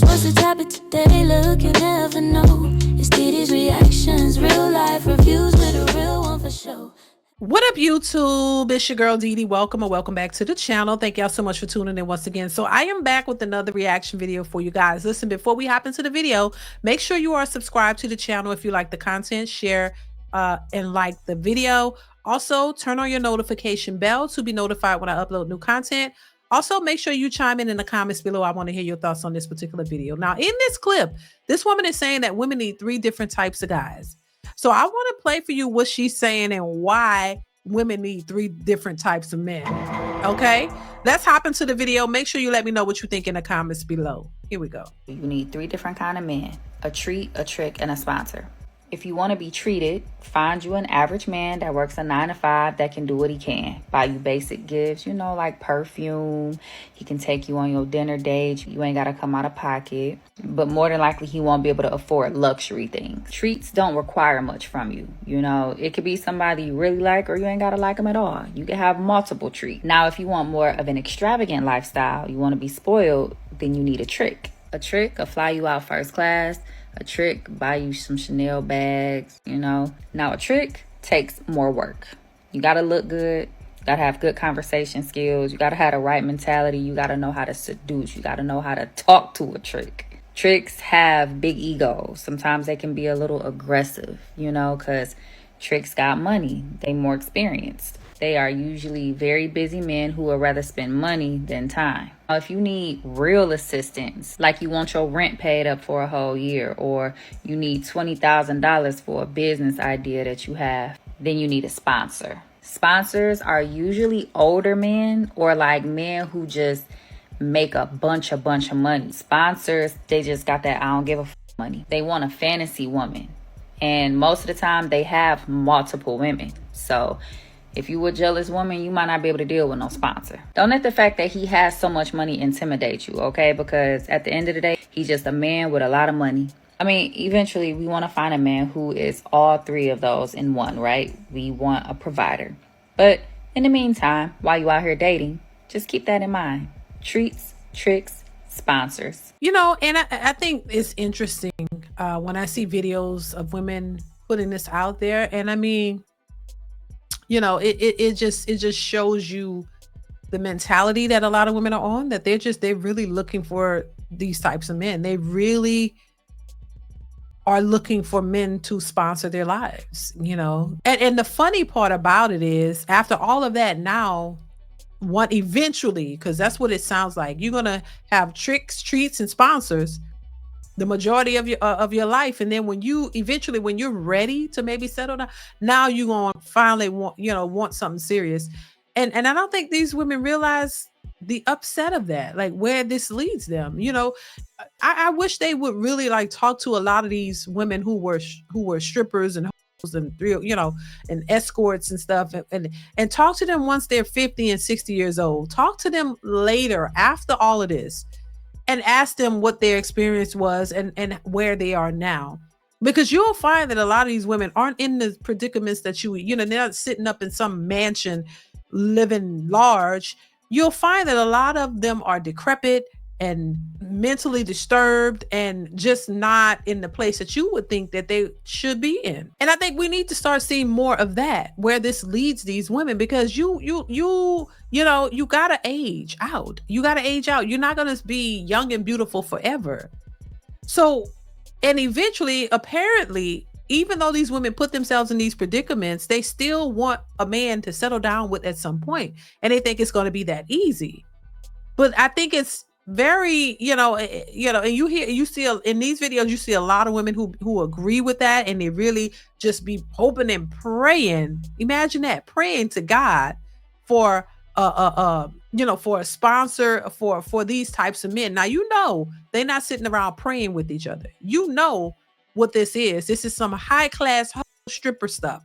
reactions. What's the topic today? Look, you never know. It's DeeDee's reactions, real life reviews with a real one for show. What up, YouTube? It's your girl DeeDee. Welcome or welcome back to the channel. Thank y'all so much for tuning in once again. So I am back with another reaction video for you guys. Listen, before we hop into the video, make sure you are subscribed to the channel if you like the content, share and like the video. Also, turn on your notification bell to be notified when I upload new content. Also, make sure you chime in the comments below. I want to hear your thoughts on this particular video. Now, in this clip, this woman is saying that women need 3 different types of guys. So I want to play for you what she's saying and why women need 3 different types of men. Okay, let's hop into the video. Make sure you let me know what you think in the comments below. Here we go. You need 3 different kind of men: a treat, a trick, and a sponsor. If you want to be treated, find you an average man that works a 9 to 5 that can do what he can. Buy you basic gifts, you know, like perfume. He can take you on your dinner date. You ain't got to come out of pocket. But more than likely, he won't be able to afford luxury things. Treats don't require much from you. You know, it could be somebody you really like, or you ain't got to like him at all. You can have multiple treats. Now, if you want more of an extravagant lifestyle, you want to be spoiled, then you need a trick. A trick will fly you out first class. A trick, buy you some Chanel bags, you know. Now, a trick takes more work. You got to look good. You got to have good conversation skills. You got to have the right mentality. You got to know how to seduce. You got to know how to talk to a trick. Tricks have big egos. Sometimes they can be a little aggressive, you know, because tricks got money. They more experienced. They are usually very busy men who would rather spend money than time. Now, if you need real assistance, like you want your rent paid up for a whole year, or you need $20,000 for a business idea that you have, then you need a sponsor. Sponsors are usually older men, or like men who just make a bunch of money. Sponsors, they just got that I don't give a f money. They want a fantasy woman. And most of the time they have multiple women. So if you a jealous woman, you might not be able to deal with no sponsor. Don't let the fact that he has so much money intimidate you, okay? Because at the end of the day, he's just a man with a lot of money. I mean, eventually we want to find a man who is all 3 of those in one, right? We want a provider. But in the meantime, while you out here dating, just keep that in mind. Treats, tricks, sponsors. You know, and I think it's interesting when I see videos of women putting this out there. And I mean, you know, it just shows you the mentality that a lot of women are on, that they're really looking for these types of men. They really are looking for men to sponsor their lives, you know. And the funny part about it is, after all of that, now eventually, because that's what it sounds like, you're gonna have tricks, treats, and sponsors the majority of your life, and then when you're ready to maybe settle down, now you're gonna finally want something serious. And I don't think these women realize the upset of that, like where this leads them. You know, I wish they would really like talk to a lot of these women who were strippers and hoes and and escorts and stuff, and talk to them once they're 50 and 60 years old. Talk to them later, after all of this, and ask them what their experience was and where they are now. Because you'll find that a lot of these women aren't in the predicaments that they're not sitting up in some mansion living large. You'll find that a lot of them are decrepit and mentally disturbed and just not in the place that you would think that they should be in. And I think we need to start seeing more of that, where this leads these women, because you gotta age out. You gotta age out. You're not gonna be young and beautiful forever. So, and eventually, apparently, even though these women put themselves in these predicaments, they still want a man to settle down with at some point, and they think it's going to be that easy. But I think it's very, and you see in these videos, you see a lot of women who agree with that, and they really just be hoping and praying. Imagine that, praying to God for for a sponsor for these types of men. Now, they're not sitting around praying with each other. What this is. This is some high class stripper stuff.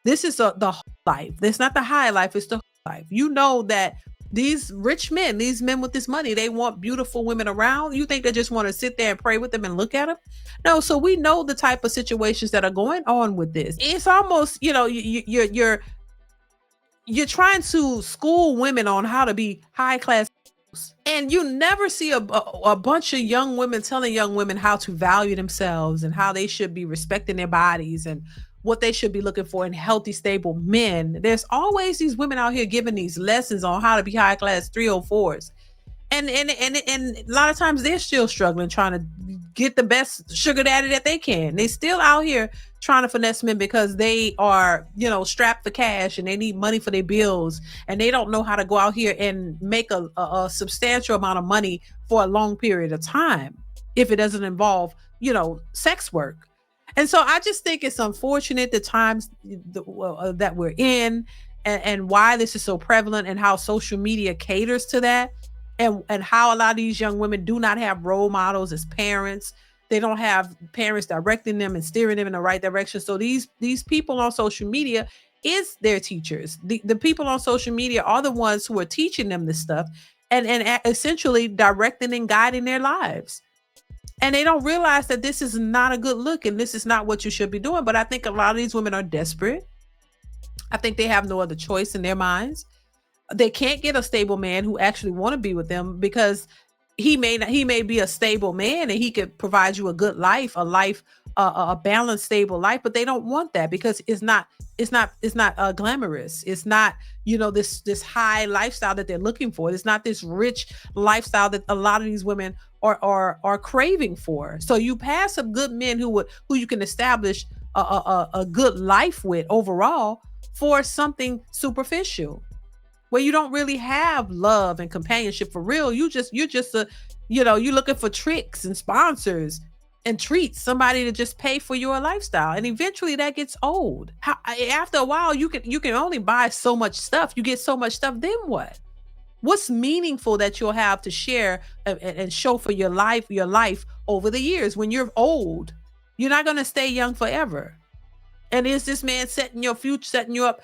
This is the life. It's not the high life, it's the life. You know that these rich men, these men with this money, they want beautiful women around. You think they just want to sit there and pray with them and look at them? No. So we know the type of situations that are going on with this. It's almost, you're trying to school women on how to be high class And you never see a bunch of young women telling young women how to value themselves and how they should be respecting their bodies and what they should be looking for in healthy, stable men. There's always these women out here giving these lessons on how to be high class 304s. And a lot of times they're still struggling trying to get the best sugar daddy that they can. They still out here trying to finesse men because they are, strapped for cash and they need money for their bills, and they don't know how to go out here and make a substantial amount of money for a long period of time if it doesn't involve, sex work. And so I just think it's unfortunate the times that we're in, and why this is so prevalent, and how social media caters to that. And how a lot of these young women do not have role models as parents. They don't have parents directing them and steering them in the right direction. So these people on social media is their teachers. The people on social media are the ones who are teaching them this stuff and essentially directing and guiding their lives. And they don't realize that this is not a good look and this is not what you should be doing. But I think a lot of these women are desperate. I think they have no other choice in their minds. They can't get a stable man who actually want to be with them, because he may be a stable man and he could provide you a good life, a balanced, stable life, but they don't want that because it's not glamorous. It's not, this high lifestyle that they're looking for. It's not this rich lifestyle that a lot of these women are craving for. So you pass some good men who you can establish a good life with overall for something superficial, where you don't really have love and companionship for real. You're looking for tricks and sponsors and treats, somebody to just pay for your lifestyle. And eventually that gets old. After a while, you can only buy so much stuff. You get so much stuff, then what? What's meaningful that you'll have to share and show for your life over the years? When you're old, you're not going to stay young forever. And is this man setting you up,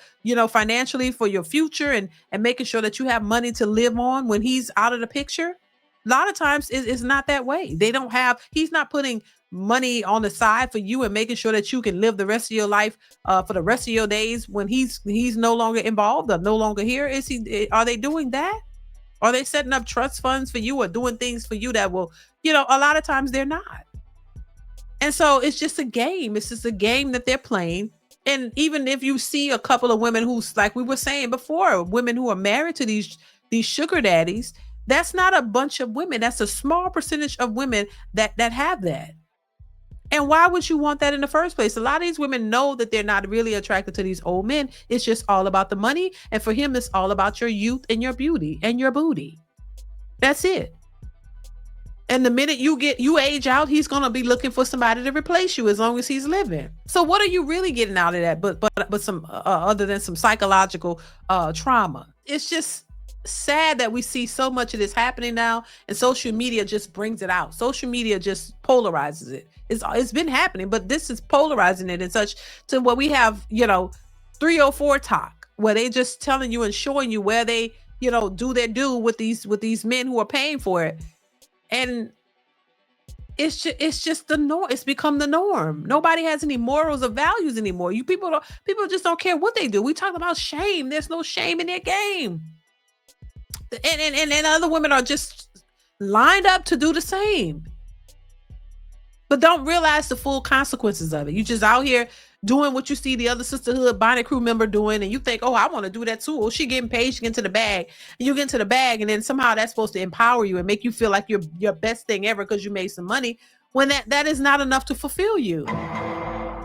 financially for your future and making sure that you have money to live on when he's out of the picture? A lot of times it's not that way. He's not putting money on the side for you and making sure that you can live the rest of your life for the rest of your days when he's no longer involved or no longer here. Are they doing that? Are they setting up trust funds for you or doing things for you that will, a lot of times they're not. And so it's just a game. It's just a game that they're playing. And even if you see a couple of women who's, like we were saying before, women who are married to these sugar daddies, that's not a bunch of women. That's a small percentage of women that have that. And why would you want that in the first place? A lot of these women know that they're not really attracted to these old men. It's just all about the money. And for him, it's all about your youth and your beauty and your booty. That's it. And the minute you age out, he's going to be looking for somebody to replace you as long as he's living. So what are you really getting out of that? But some other than some psychological trauma. It's just sad that we see so much of this happening now, and social media just brings it out. Social media just polarizes it. It's been happening, but this is polarizing it in such to what we have, 304 talk, where they just telling you and showing you where they, do their due with these men who are paying for it. And it's just the norm. It's become the norm. Nobody has any morals or values anymore. People just don't care what they do. We talk about shame. There's no shame in their game. And other women are just lined up to do the same, but don't realize the full consequences of it. You just out here doing what you see the other sisterhood Bonnet crew member doing, and you think, oh, I want to do that too. Oh, she getting paid, she get into the bag, and you get into the bag, and then somehow that's supposed to empower you and make you feel like you're your best thing ever because you made some money, when that is not enough to fulfill you.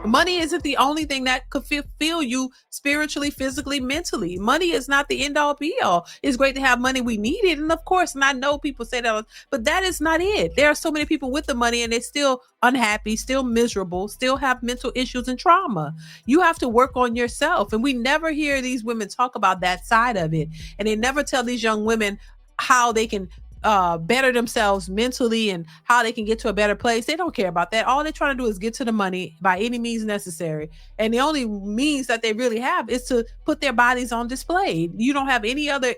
Money isn't the only thing that could fulfill you spiritually, physically, mentally. Money is not the end all be all. It's great to have money. We need it. And of course, and I know people say that, but that is not it. There are so many people with the money and they're still unhappy, still miserable, still have mental issues and trauma. You have to work on yourself. And we never hear these women talk about that side of it. And they never tell these young women how they can better themselves mentally and how they can get to a better place. They don't care about that. All they're trying to do is get to the money by any means necessary. And the only means that they really have is to put their bodies on display. You don't have any other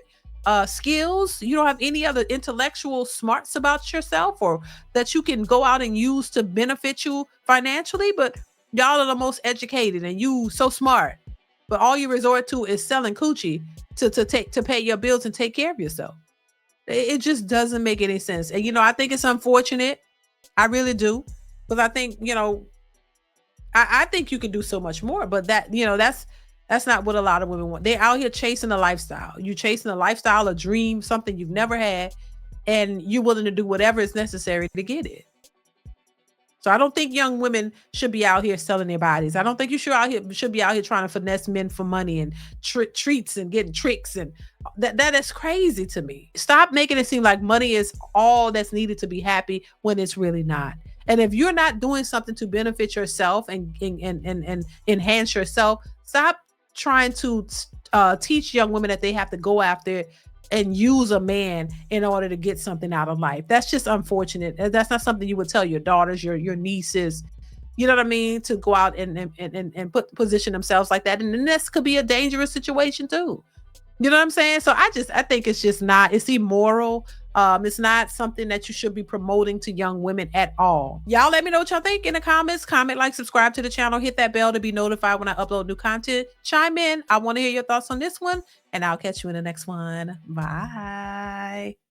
skills. You don't have any other intellectual smarts about yourself or that you can go out and use to benefit you financially. But y'all are the most educated and you so smart. But all you resort to is selling coochie to pay your bills and take care of yourself. It just doesn't make any sense. And, I think it's unfortunate. I really do. Because I think, I think you could do so much more, but that's not what a lot of women want. They're out here chasing a lifestyle. You chasing a lifestyle, a dream, something you've never had, and you're willing to do whatever is necessary to get it. So I don't think young women should be out here selling their bodies. I don't think you should be out here trying to finesse men for money and treats and getting tricks, and that is crazy to me. Stop making it seem like money is all that's needed to be happy when it's really not. And if you're not doing something to benefit yourself and enhance yourself, stop trying to teach young women that they have to go after and use a man in order to get something out of life. That's just unfortunate. That's not something you would tell your daughters, your nieces, you know what I mean, to go out and position themselves like that. And then this could be a dangerous situation too. You know what I'm saying? So I think it's immoral. It's not something that you should be promoting to young women at all. Y'all let me know what y'all think in the comments. Comment, like, subscribe to the channel, hit that bell to be notified when I upload new content. Chime in. I want to hear your thoughts on this one, and I'll catch you in the next one. Bye.